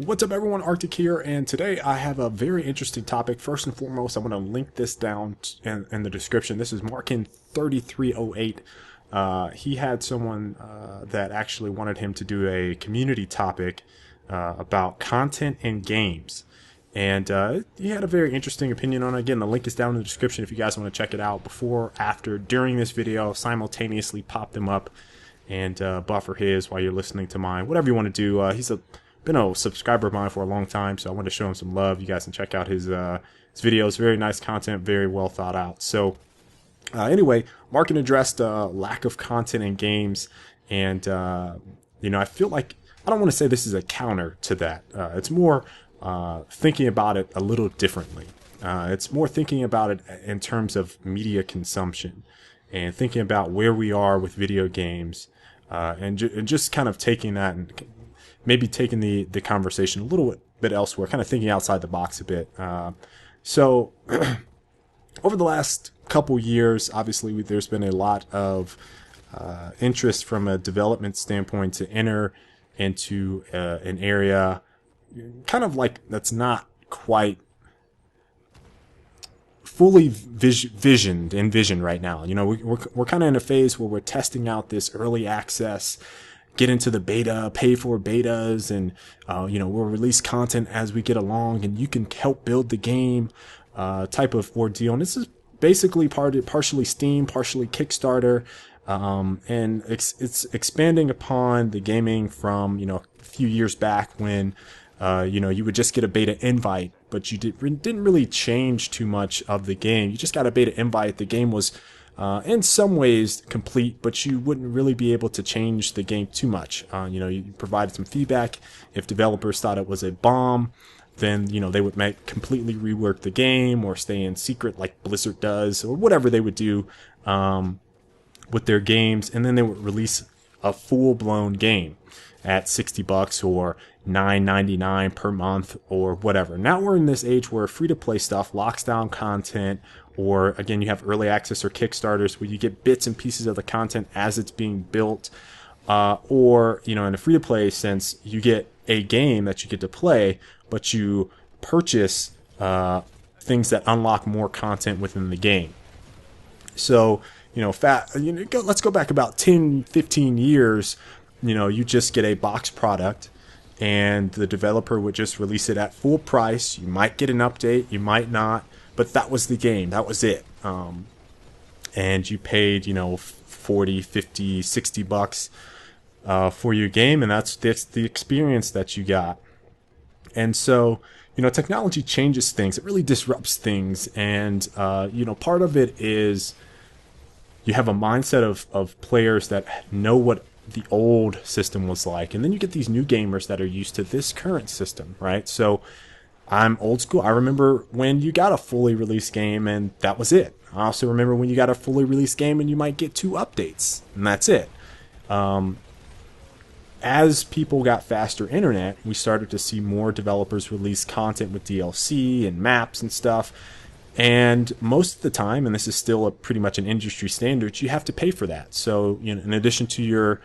What's up, everyone? Arctic here, and today I have a very interesting topic. First and foremost, I'm going to link this down in the description. This is Markin3308. He had someone that actually wanted him to do a community topic about content in games. And he had a very interesting opinion on it. Again, the link is down in the description if you guys want to check it out. Before, after, during this video, simultaneously pop them up and buffer his while you're listening to mine. Whatever you want to do. He's been a subscriber of mine for a long time, so I wanted to show him some love. You guys can check out his videos. Very nice content, very well thought out. So anyway, Markin addressed lack of content in games, and I feel like I don't want to say this is a counter to that. It's more thinking about it a little differently. It's more thinking about it in terms of media consumption and thinking about where we are with video games, and just kind of taking that and maybe taking the conversation a little bit elsewhere, kind of thinking outside the box a bit. So over the last couple years, obviously there's been a lot of interest from a development standpoint to enter into an area kind of like that's not quite fully envisioned right now. You know, we're kind of in a phase where we're testing out this early access, get into the beta, pay for betas, and we'll release content as we get along, and you can help build the game type of ordeal. And this is basically partially Steam, partially Kickstarter, and it's expanding upon the gaming from a few years back when you would just get a beta invite, but you didn't really change too much of the game. You just got a beta invite. The game was in some ways complete, but you wouldn't really be able to change the game too much. You provided some feedback. If developers thought it was a bomb, then they would completely rework the game or stay in secret like Blizzard does, or whatever they would do with their games, and then they would release a full-blown game at $60 or $9.99 per month or whatever. Now we're in this age where free-to-play stuff locks down content, or again, you have early access or Kickstarters where you get bits and pieces of the content as it's being built, or in a free-to-play sense, you get a game that you get to play, but you purchase things that unlock more content within the game. So, let's go back about 10, 15 years. You just get a box product, and the developer would just release it at full price. You might get an update, you might not, but that was the game. That was it. And you paid, 40, 50, 60 bucks for your game, and that's the experience that you got. And so, technology changes things. It really disrupts things. And, part of it is you have a mindset of players that know what the old system was like. And then you get these new gamers that are used to this current system, right? So I'm old school. I remember when you got a fully released game and that was it. I also remember when you got a fully released game and you might get 2 updates and that's it. As people got faster internet, we started to see more developers release content with DLC and maps and stuff. And most of the time, and this is still pretty much an industry standard, you have to pay for that. So, in addition to your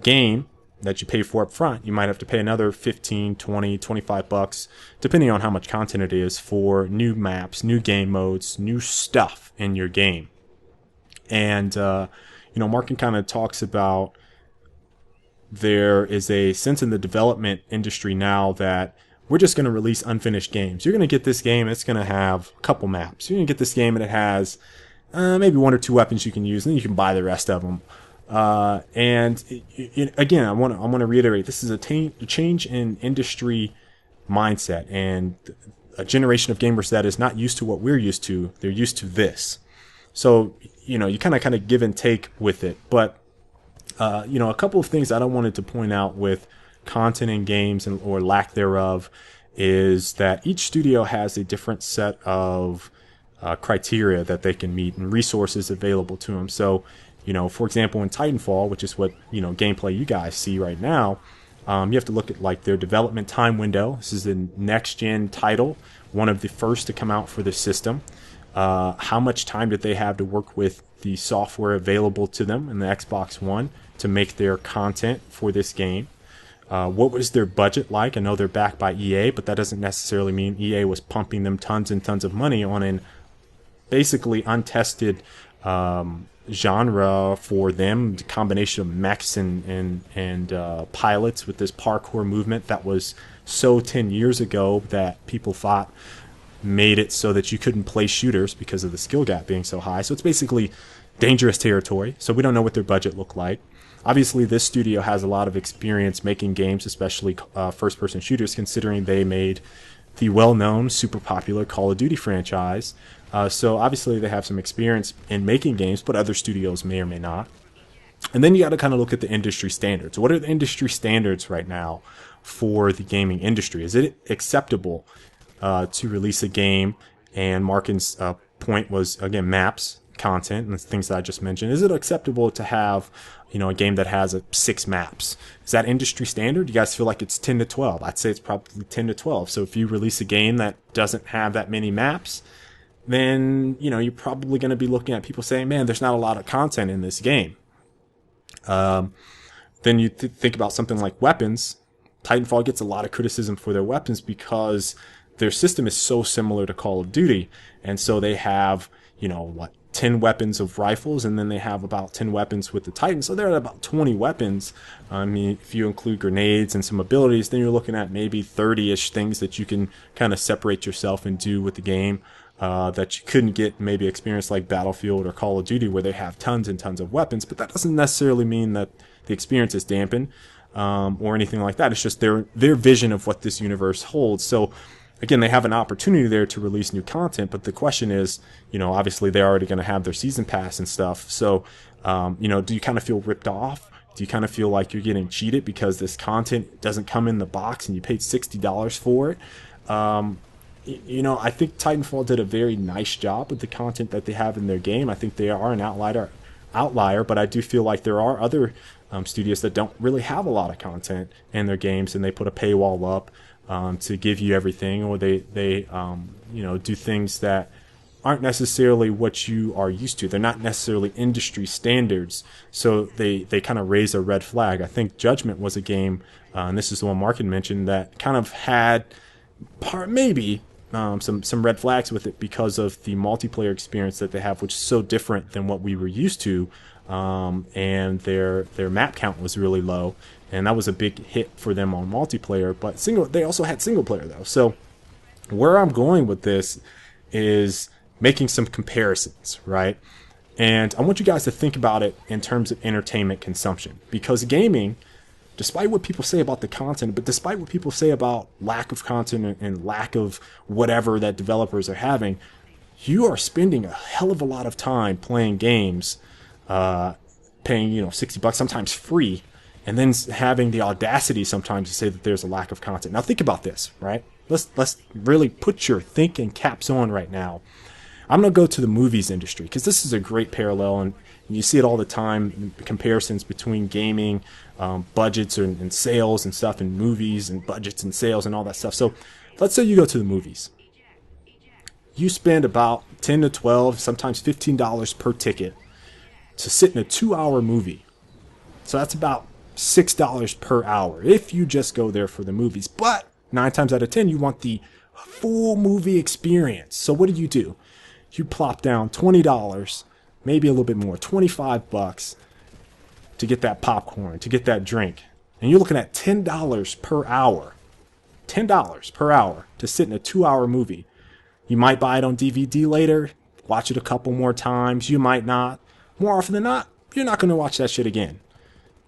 game that you pay for up front, you might have to pay another 15, 20, 25 bucks, depending on how much content it is, for new maps, new game modes, new stuff in your game. And, Markin kind of talks about there is a sense in the development industry now that we're just going to release unfinished games. You're going to get this game, and it's going to have a couple maps. You're going to get this game, and it has maybe 1 or 2 weapons you can use, and then you can buy the rest of them. Again, I want to reiterate, this is a change in industry mindset and a generation of gamers that is not used to what we're used to. They're used to this. So, you kind of give and take with it. But, a couple of things that I wanted to point out with content in games or lack thereof is that each studio has a different set of criteria that they can meet and resources available to them. So, for example, in Titanfall, which is what gameplay you guys see right now, you have to look at like their development time window. This is a next gen title, one of the first to come out for the system. How much time did they have to work with the software available to them in the Xbox One to make their content for this game? What was their budget like? I know they're backed by EA, but that doesn't necessarily mean EA was pumping them tons and tons of money on an basically untested genre for them, the combination of mechs and pilots with this parkour movement that was so 10 years ago that people thought made it so that you couldn't play shooters because of the skill gap being so high. So it's basically dangerous territory. So we don't know what their budget looked like. Obviously, this studio has a lot of experience making games, especially first-person shooters, considering they made the well-known, super popular Call of Duty franchise. So obviously they have some experience in making games, but other studios may or may not. And then you got to kind of look at the industry standards. What are the industry standards right now for the gaming industry? Is it acceptable to release a game? And Markin's point was, again, maps, content, and the things that I just mentioned. Is it acceptable to have, a game that has 6 maps? Is that industry standard? You guys feel like it's 10 to 12? I'd say it's probably 10 to 12. So if you release a game that doesn't have that many maps, then, you're probably going to be looking at people saying, man, there's not a lot of content in this game. Then you think about something like weapons. Titanfall gets a lot of criticism for their weapons because their system is so similar to Call of Duty. And so they have, 10 weapons of rifles, and then they have about 10 weapons with the Titan. So they're at about 20 weapons. I mean, if you include grenades and some abilities, then you're looking at maybe 30-ish things that you can kind of separate yourself and do with the game that you couldn't get maybe experience like Battlefield or Call of Duty, where they have tons and tons of weapons. But that doesn't necessarily mean that the experience is dampened or anything like that. It's just their vision of what this universe holds. So again, they have an opportunity there to release new content, but the question is, obviously they're already going to have their season pass and stuff. So, do you kind of feel ripped off? Do you kind of feel like you're getting cheated because this content doesn't come in the box and you paid $60 for it? I think Titanfall did a very nice job with the content that they have in their game. I think they are an outlier, but I do feel like there are other studios that don't really have a lot of content in their games, and they put a paywall up to give you everything, or they do things that aren't necessarily what you are used to. They're not necessarily industry standards, so they kind of raise a red flag. I think Judgment was a game, and this is the one Markin mentioned, that kind of had some red flags with it because of the multiplayer experience that they have, which is so different than what we were used to, and their map count was really low. And that was a big hit for them on multiplayer, but they also had single player though. So where I'm going with this is making some comparisons, right? And I want you guys to think about it in terms of entertainment consumption, because gaming, despite what people say about the content, but despite what people say about lack of content and lack of whatever that developers are having, you are spending a hell of a lot of time playing games, paying, $60, sometimes free, and then having the audacity sometimes to say that there's a lack of content. Now think about this, right? Let's really put your thinking caps on right now. I'm going to go to the movies industry because this is a great parallel, and you see it all the time, comparisons between gaming, budgets and sales and stuff, and movies and budgets and sales and all that stuff. So let's say you go to the movies. You spend about $10 to $12, sometimes $15 per ticket to sit in a 2-hour movie. So that's about $6 per hour if you just go there for the movies. But 9 times out of 10, you want the full movie experience. So what do? You plop down $20, maybe a little bit more, $25 to get that popcorn, to get that drink. And you're looking at $10 per hour. $10 per hour to sit in a 2-hour movie. You might buy it on DVD later, watch it a couple more times. You might not. More often than not, you're not going to watch that shit again.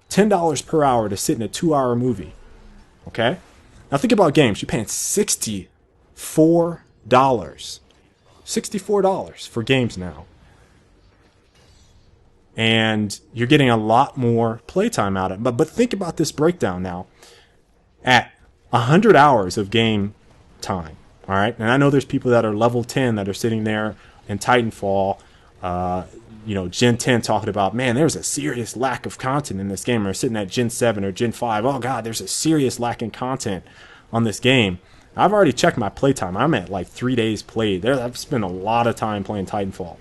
$10 per hour to sit in a 2-hour movie. Okay? Now think about games. You're paying $64. $64 for games now. And you're getting a lot more playtime out of it. But think about this breakdown now. At 100 hours of game time, all right? And I know there's people that are level 10 that are sitting there in Titanfall, Gen 10 talking about, man, there's a serious lack of content in this game. Or sitting at Gen 7 or Gen 5, oh, God, there's a serious lack in content on this game. I've already checked my playtime. I'm at like 3 days played. I've spent a lot of time playing Titanfall.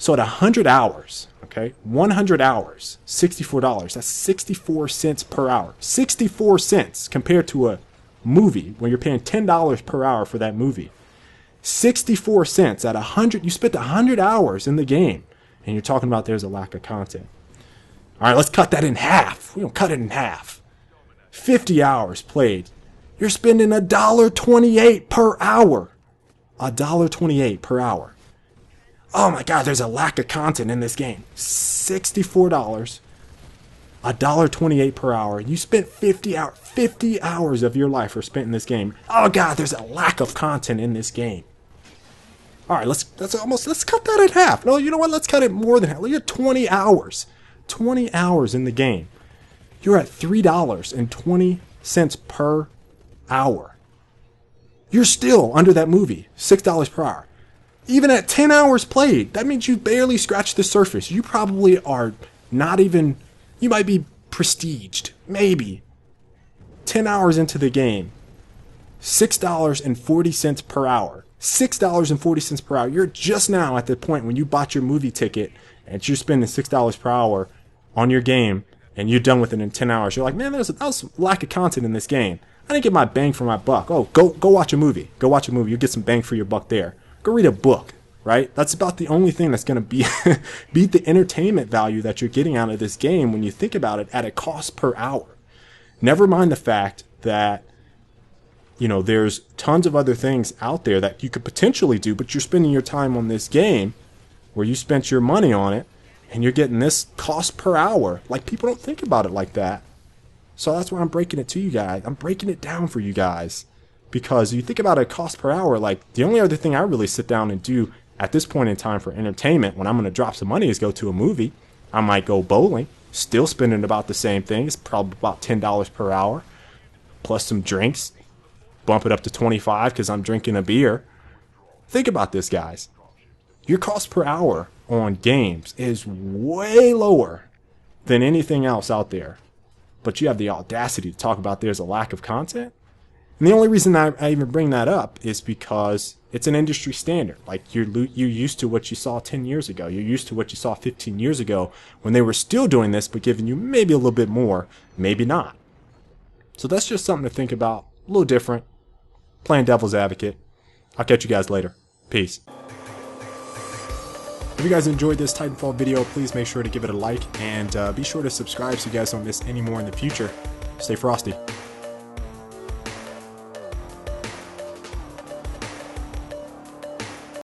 So at 100 hours, okay, 100 hours, $64. That's 64 cents per hour. 64 cents compared to a movie when you're paying $10 per hour for that movie. 64 cents at 100. You spent 100 hours in the game, and you're talking about there's a lack of content. All right, let's cut that in half. We don't cut it in half. 50 hours played. You're spending $1.28 per hour. $1.28 per hour. Oh my God, there's a lack of content in this game. $64, $1.28 per hour. You spent 50 hours. 50 hours of your life are spent in this game. Oh God, there's a lack of content in this game. All right, let's cut that in half. No, you know what? Let's cut it more than half. Look at 20 hours. 20 hours in the game. You're at $3.20 per hour. You're still under that movie, $6 per hour. Even at 10 hours played, that means you barely scratched the surface. You probably are not even, you might be prestiged, maybe. 10 hours into the game, $6.40 per hour. $6.40 per hour. You're just now at the point when you bought your movie ticket and you're spending $6 per hour on your game and you're done with it in 10 hours. You're like, man, that was a lack of content in this game. I didn't get my bang for my buck. Oh, go watch a movie. Go watch a movie. You'll get some bang for your buck there. Go read a book, right? That's about the only thing that's going to beat the entertainment value that you're getting out of this game when you think about it at a cost per hour. Never mind the fact that, you know, there's tons of other things out there that you could potentially do, but you're spending your time on this game where you spent your money on it and you're getting this cost per hour. Like, people don't think about it like that. So that's why I'm breaking it to you guys. I'm breaking it down for you guys. Because you think about a cost per hour, like, the only other thing I really sit down and do at this point in time for entertainment when I'm going to drop some money is go to a movie. I might go bowling, still spending about the same thing. It's probably about $10 per hour, plus some drinks. Bump it up to 25 because I'm drinking a beer. Think about this, guys. Your cost per hour on games is way lower than anything else out there. But you have the audacity to talk about there's a lack of content. And the only reason I even bring that up is because it's an industry standard. Like, you're used to what you saw 10 years ago. You're used to what you saw 15 years ago when they were still doing this, but giving you maybe a little bit more, maybe not. So that's just something to think about. A little different. Playing devil's advocate. I'll catch you guys later. Peace. If you guys enjoyed this Titanfall video, please make sure to give it a like and be sure to subscribe so you guys don't miss any more in the future. Stay frosty.